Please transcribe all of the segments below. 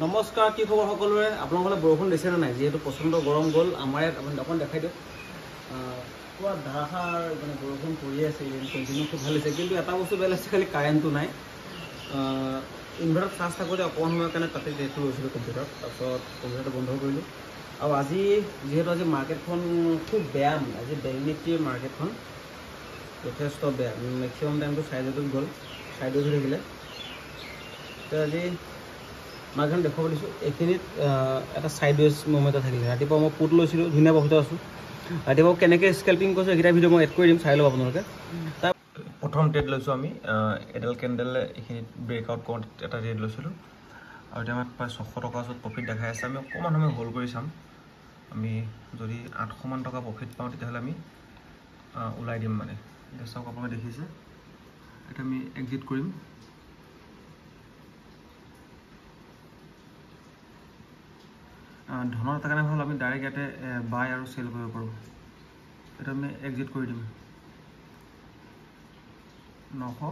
নমস্কাৰ, কি খবৰ সকলোৰে? আপোনালোকে বৰষুণ দিছে নে নাই? যিহেতু প্ৰচণ্ড গৰম গ'ল আমাৰ ইয়াত, আপুনি অকণ দেখাই দিয়ক। পুৰা ধাৰাসাৰ মানে বৰষুণ পৰি আছে, কণ্টিনিউ খুব ভাল হৈছে। কিন্তু এটা বস্তু বেয়া লাগিছে, খালি কাৰেণ্টটো নাই। ইনভাৰ্টাৰ চাৰ্জ থাকোঁতে অকণমান সময়ৰ কাৰণে তাতে ডেটটো লৈছিলোঁ কম্পিউটাৰত, তাৰপিছত কম্পিউটাৰটো বন্ধ কৰিলোঁ। আৰু আজি যিহেতু আজি মাৰ্কেটখন খুব বেয়া, আজি বেলনিটিৰ মাৰ্কেটখন যথেষ্ট বেয়া। মেক্সিমাম টাইমটো চাইডটোত গ'ল, চাইডত হৈ থাকিলে। তো আজি মাৰ্কেটখন দেখুৱাব দিছোঁ। এইখিনিত এটা ছাইডৱেজ মুভমেণ্ট এটা থাকিলে। ৰাতিপুৱা মই পুট লৈছিলোঁ, ধুনীয়া প্ৰফিট আছোঁ। ৰাতিপুৱা কেনেকৈ স্কেল্পিং কৰিছোঁ এইকেইটা ভিডিঅ' মই এড কৰি দিম, চাই লওক আপোনালোকে। তাৰ প্ৰথম ট্ৰেড লৈছোঁ আমি এডাল কেণ্ডেল এইখিনিত ব্ৰেকআউট কৰোঁ এটা ট্ৰেড লৈছিলোঁ। আৰু এতিয়া আমাৰ প্ৰায় 600 টকাৰ ওচৰত প্ৰফিট দেখাই আছে। আমি অকণমান সময় হোল্ড কৰি চাম। আমি যদি 800 মান টকা প্ৰফিট পাওঁ তেতিয়াহ'লে আমি ওলাই দিম মানে। এতিয়া চাওক, আপোনালোকে দেখিছে, এতিয়া আমি এক্সিট কৰিম। ধনৰ এটা কাৰণে ভাল, আমি ডাইৰেক্ট ইয়াতে বাই আৰু চেল কৰিব পাৰোঁ। এতিয়া আমি এক্সিট কৰি দিম। 900,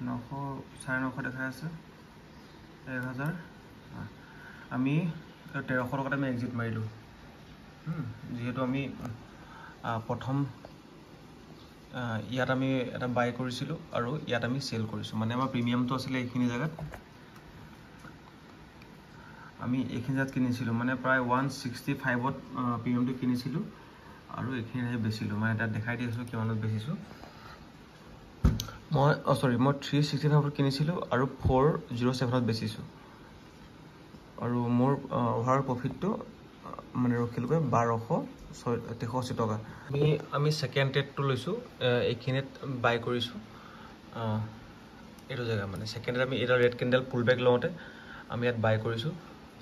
900, 950 দেখাই আছে, 1000। আমি 1300 টকাত আমি এক্সিট মাৰিলোঁ। যিহেতু আমি প্ৰথম ইয়াত আমি এটা বাই কৰিছিলোঁ আৰু ইয়াত আমি চেল কৰিছোঁ, মানে আমাৰ প্ৰিমিয়ামটো আছিলে এইখিনি জেগাত। আমি এইখিনি জেগাত কিনিছিলোঁ, মানে প্ৰায় 165ত প্ৰিমিয়ামটো কিনিছিলোঁ আৰু এইখিনি আহি বেচিলোঁ। মানে তাত দেখাই দি আছোঁ কিমানত বেচিছোঁ। মই 365ত কিনিছিলোঁ আৰু 407ত বেচিছোঁ। আৰু মোৰ অভাৰ প্ৰফিটটো মানে ৰখিলগৈ 1263 টকা। আমি ছেকেণ্ড ট্ৰেডটো লৈছোঁ, এইখিনিত বাই কৰিছোঁ। এইটো জেগা মানে ছেকেণ্ডত আমি এটা ৰেড কেণ্ডেল পুল বেক লওঁতে আমি ইয়াত বাই কৰিছোঁ।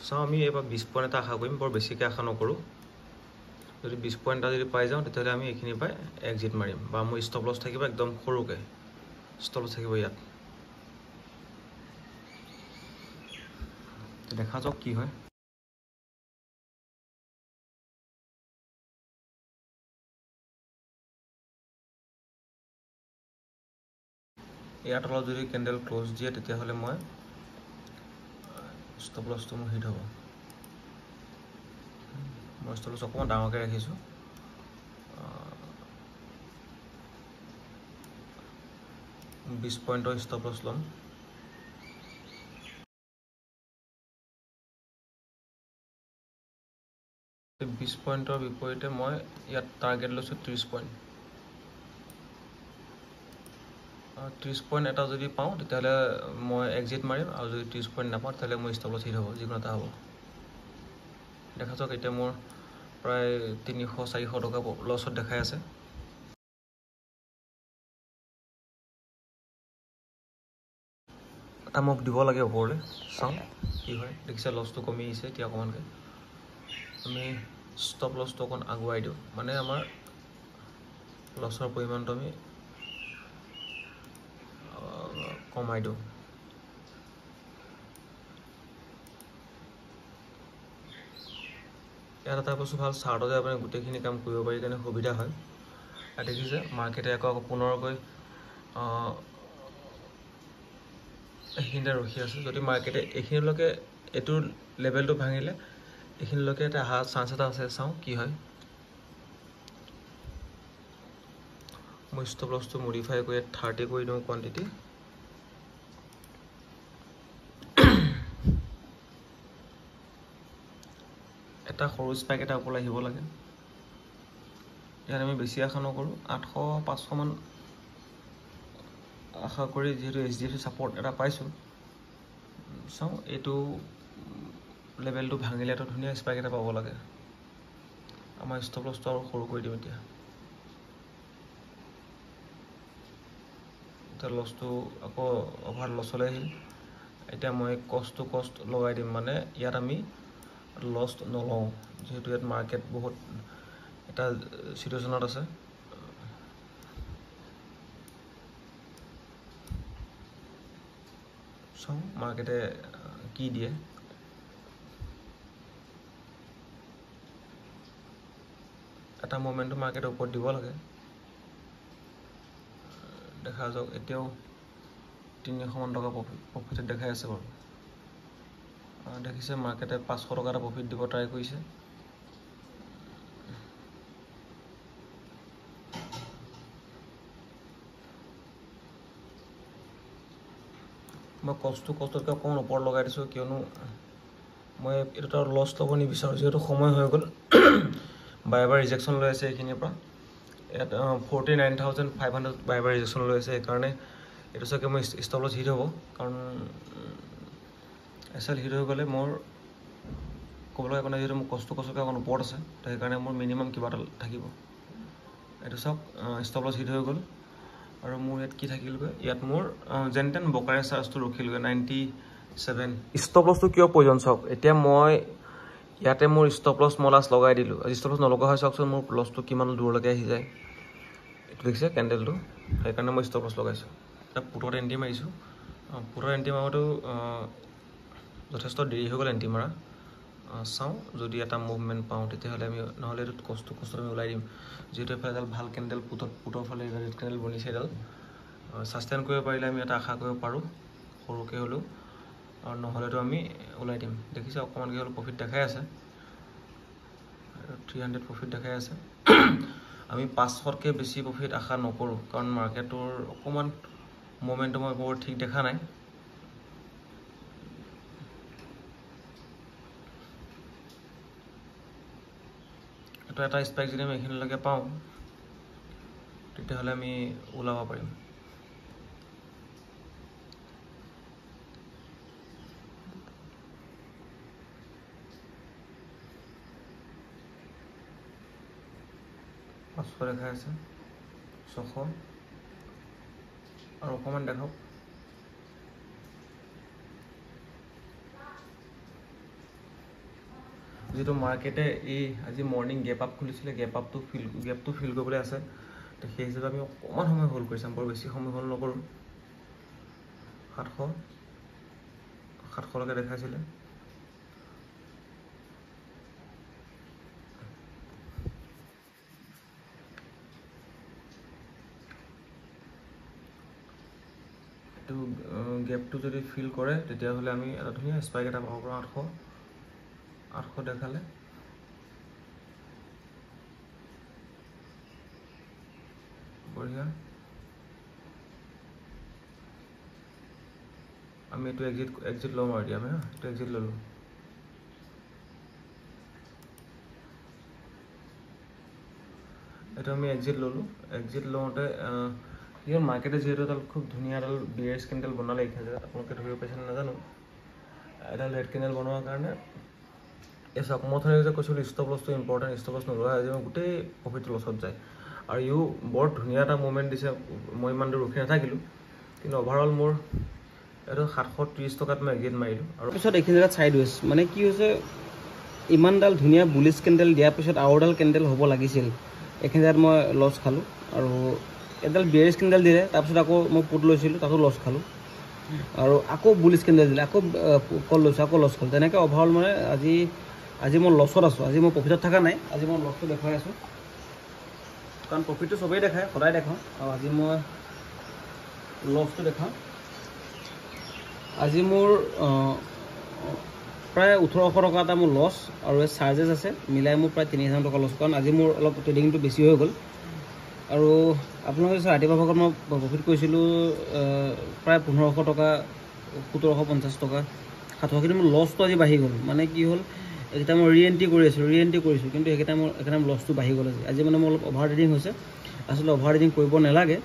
চাওঁ, আমি এইবাৰ 20 পইণ্ট এটা আশা কৰিম, বৰ বেছিকৈ আশা নকৰোঁ। যদি 20 পইণ্ট এটা যদি পাই যাওঁ তেতিয়াহ'লে আমি এইখিনিৰ পৰা এক্সিট মাৰিম, বা মোৰ ষ্টপ লছ থাকিব একদম সৰুকৈ, ষ্টপ লছ থাকিব ইয়াত। দেখা যাওক কি হয়। ইয়াত অলপ যদি কেণ্ডেল ক্ল'জ দিয়ে তেতিয়াহ'লে মই ষ্টপ লছটো মোৰ হিট হ'ব। মই ষ্টপ লছ অকণমান ডাঙৰকৈ ৰাখিছোঁ। 20 পইণ্টৰ ষ্টপ লছ ল'ম। এই 20 পইণ্টৰ বিপৰীতে মই ইয়াত টাৰ্গেট লৈছোঁ 30 পইণ্ট। 30 পইণ্ট এটা যদি পাওঁ তেতিয়াহ'লে মই এক্সিট মাৰিম, আৰু যদি 30 পইণ্ট নাপাওঁ তেতিয়াহ'লে মোৰ ষ্টপ লছ হিট হ'ব, যিকোনো এটা হ'ব। দেখা যাওক, এতিয়া মোৰ প্ৰায় 300-400 টকা লছত দেখাই আছে। এটা মুভ দিব লাগে ওপৰলৈ, চাওঁ কি হয়। দেখিছে লছটো কমি আহিছে এতিয়া অকণমানকৈ। আমি ষ্টপ লছটো অকণ আগুৱাই দিওঁ, মানে আমাৰ লছৰ পৰিমাণটো আমি কমাই দিওঁ। ইয়াত এটা বস্তু ভাল, চাৰ্টতে আপুনি গোটেইখিনি কাম কৰিব পাৰি কাৰণে সুবিধা হয়। আৰু দেখিছে মাৰ্কেটে আকৌ পুনৰকৈ এইখিনিতে ৰখি আছে। যদি মাৰ্কেটে এইখিনিলৈকে এইটো লেভেলটো ভাঙিলে এইখিনিলৈকে এটা অহা চান্স এটা আছে, চাওঁ কি হয়। মই ষ্টপ লছটো মডিফাই কৰি 30 কৰি দিওঁ কোৱান্টিটি। এটা সৰু স্পাইক এটা ওপৰলৈ আহিব লাগে। ইয়াত আমি বেছি আশা নকৰোঁ, 800-500 মান আশা কৰি, যিহেতু HDFC ছাপৰ্ট এটা পাইছোঁ। চাওঁ, এইটো লেভেলটো ভাঙিলেতো ধুনীয়া স্পাইক এটা পাব লাগে। আমাৰ ষ্টপ লছটো আৰু সৰু কৰি দিওঁ এতিয়া। এতিয়া লছটো আকৌ অভাৰ লছলৈ আহিল। এতিয়া মই কষ্ট লগাই দিম, মানে ইয়াত আমি লছ নলওঁ, যিহেতু ইয়াত মাৰ্কেট বহুত এটা চিটুৱেশ্যনত আছে। চাওঁ মাৰ্কেটে কি দিয়ে। এটা মুভমেণ্টটো মাৰ্কেটৰ ওপৰত দিব লাগে। দেখা যাওক, এতিয়াও 300 মান টকা প্ৰফিট দেখাই আছে বাৰু। দেখিছে মাৰ্কেটে 500 টকা এটা প্ৰফিট দিব ট্ৰাই কৰিছে। মই কষ্টতকৈ অকণমান ওপৰত লগাই দিছোঁ, কিয়নো মই এইটো লছ ল'ব নিবিচাৰোঁ, যিহেতু সময় হৈ গ'ল। বাৰে বাৰে ৰিজেকশ্যন লৈ আছে এইখিনিৰ পৰা। ইয়াত 49,500 বাৰে বাৰে ৰিজেকশ্যন লৈ আছে, সেইকাৰণে এইটো চাগে মই ষ্টপ লছ হিট হ'ব, কাৰণ এছএল হিট হৈ গ'লে মোৰ ক'বলৈ একো নাই, যিহেতু মোৰ কষ্টকৈ অকণ ওপৰত আছে, তো সেইকাৰণে মোৰ মিনিমাম কিবা এটা থাকিব। এইটো চাওক ষ্টপ লছ হিট হৈ গ'ল, আৰু মোৰ ইয়াত কি থাকিলগৈ, ইয়াত মোৰ যেন তেন বকাৰে চাৰ্জটো ৰখিলগৈ 97। ষ্টপ লছটো কিয় প্ৰয়োজন চাওক, এতিয়া মই ইয়াতে মোৰ ষ্টপ লছ মই লাষ্ট লগাই দিলোঁ, আজি ষ্টপ লছ নলগা হয় চাওকচোন মোৰ লছটো কিমান দূৰলৈকে আহি যায়। এইটো দেখিছে কেণ্ডেলটো, সেইকাৰণে মই ষ্টপ লছ লগাইছোঁ। এতিয়া পুটত এণ্টি মাৰিছোঁ, পুটত এণ্টি মাৰোঁতেও যথেষ্ট দেৰি হৈ গ'ল এণ্টি মাৰা। চাওঁ যদি এটা মুভমেণ্ট পাওঁ তেতিয়াহ'লে আমি, নহ'লে এইটোত কষ্টত আমি ওলাই দিম, যিহেতু এফালে এডাল ভাল কেণ্ডেল পুটৰ ফালে ৰেড কেণ্ডেল বনিছে, এডাল ছাষ্টেইন কৰিব পাৰিলে আমি এটা আশা কৰিব পাৰোঁ সৰুকৈ হ'লেও, আৰু নহ'লেতো আমি ওলাই দিম। দেখিছে অকণমানকৈ হ'লেও প্ৰফিট দেখাই আছে, 300 প্ৰফিট দেখাই আছে। আমি 500তকৈ বেছি প্ৰফিট আশা নকৰোঁ, কাৰণ মাৰ্কেটৰ অকণমান মমেণ্টটো মই বৰ ঠিক দেখা নাই। এইটো এটা স্পাইক যদি আমি এইখিনিলৈকে পাওঁ তেতিয়াহ'লে আমি ওলাব পাৰিম। পাঁচশ দেখাই আছে, 600 আৰু অকণমান দেখাওক। যিহেতু মাৰ্কেটে এই আজি মৰ্ণিং গেপ আপ খুলিছিলে, গেপটো ফিল কৰিবলৈ আছে, তো সেই হিচাপে আমি অকণমান সময় হোল্ড কৰি চাম, বৰ বেছি সময় হোল্ড নকৰোঁ। 700লৈকে দেখাইছিলে, এইটো গেপটো যদি ফিল কৰে তেতিয়াহ'লে আমি এটা ধুনীয়া স্পাইক এটা পাব পাৰোঁ। 800 দেখালে, বঢ়িয়া। আমি এইটো এক্সিট ল'ম আৰু এতিয়া আমি এইটো এক্সিট ল'লোঁ। এইটো আমি এক্সিট ল'লোঁ। এক্সিট লওঁতে ইয়াৰ মাৰ্কেটে যিহেতু এডাল খুব ধুনীয়া এডাল বিয়াৰ্ছ কেণ্ডেল বনালে, এই জেগাত আপোনালোকে ধৰিব পাৰিছে নাজানো, এডাল ৰেড কেণ্ডেল বনোৱাৰ কাৰণে এই চাওক মই যে কৈছিলোঁ stop লছটো important, stop loss Nalwa আজি মই গোটেই প্ৰফিটটো লছত যায়, আৰু ইও বৰ ধুনীয়া এটা মুভমেণ্ট দিছে। মই ইমান দূৰ ৰখি নাথাকিলোঁ, কিন্তু অভাৰঅল মোৰ এইটো 730 টকাত মই এক্সিট মাৰিলোঁ। আৰু পিছত এইখিনি জেগাত চাইড ৱেজ, মানে কি হৈছে, ইমানডাল ধুনীয়া বুলিছ কেণ্ডেল দিয়াৰ পিছত আৰু এডাল কেণ্ডেল হ'ব লাগিছিল, এইখিনি জেগাত মই লছ খালোঁ। আৰু এডাল বিয়াৰিছ কেণ্ডেল দিলে, তাৰপিছত আকৌ মই পুট লৈছিলোঁ, তাতো লছ খালোঁ, আৰু আকৌ বুলিছ কেণ্ডেল দিলে, আকৌ কল লৈছোঁ, আকৌ লছ খালোঁ। তেনেকৈ অভাৰঅল মানে আজি মই লছত আছোঁ, আজি মই প্ৰফিটত থকা নাই, আজি মই লছটো দেখুৱাই আছোঁ, কাৰণ প্ৰফিটটো চবেই দেখায়, সদায় দেখাওঁ, আৰু আজি মই লছটো দেখাওঁ। আজি মোৰ প্ৰায় 1800 টকা এটা মোৰ লছ, আৰু এই চাৰ্জেছ আছে মিলাই মোৰ প্ৰায় 3000 টকা লছ, কাৰণ আজি মোৰ অলপ ট্ৰেডিংটো বেছি হৈ গ'ল। আৰু আপোনালোকে ৰাতিপুৱা ভাগত মই প্ৰফিট কৰিছিলোঁ প্ৰায় 1500 টকা, 1750 টকা, 700, কিন্তু মোৰ লছটো আজি বাঢ়ি গ'ল। মানে কি হ'ল, এইকেইটা মই ৰি এণ্ট্ৰি কৰিছোঁ, কিন্তু সেইকেইটা মোৰ লছটো বাঢ়ি গ'ল। আজি মানে মোৰ অলপ অভাৰ ট্ৰেডিং হৈছে, আচলতে অভাৰ ট্ৰেডিং কৰিব নালাগে,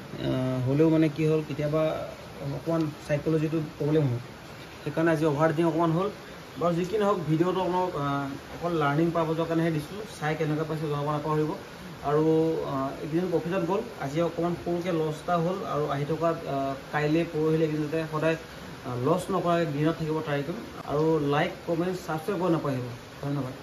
হ'লেও মানে কি হ'ল, কেতিয়াবা অকণমান চাইক'লজিটো প্ৰব্লেম হয়, সেইকাৰণে আজি অভাৰ ট্ৰেডিং অকণমান হ'ল। বাৰু যি কি নহওক, ভিডিঅ'টো আপোনাক অকল লাৰ্ণিং পাৰপজৰ কাৰণেহে দিছোঁ, চাই কেনেকৈ পাইছে জনাব নাপাহৰিব। আৰু এইকেইদিন প্ৰফিটত গ'ল, আজি অকণমান সৰুকৈ লছ এটা হ'ল, আৰু আহি থকা কাইলৈ পৰহিলৈ এইকেইদিনতে সদায় লছ নকৰাকৈ গ্ৰীণত থাকিব ট্ৰাই কৰিম। আৰু লাইক, কমেণ্ট, ছাবস্ক্ৰাইব কৰিব নাপাহৰিব। ধন্যবাদ।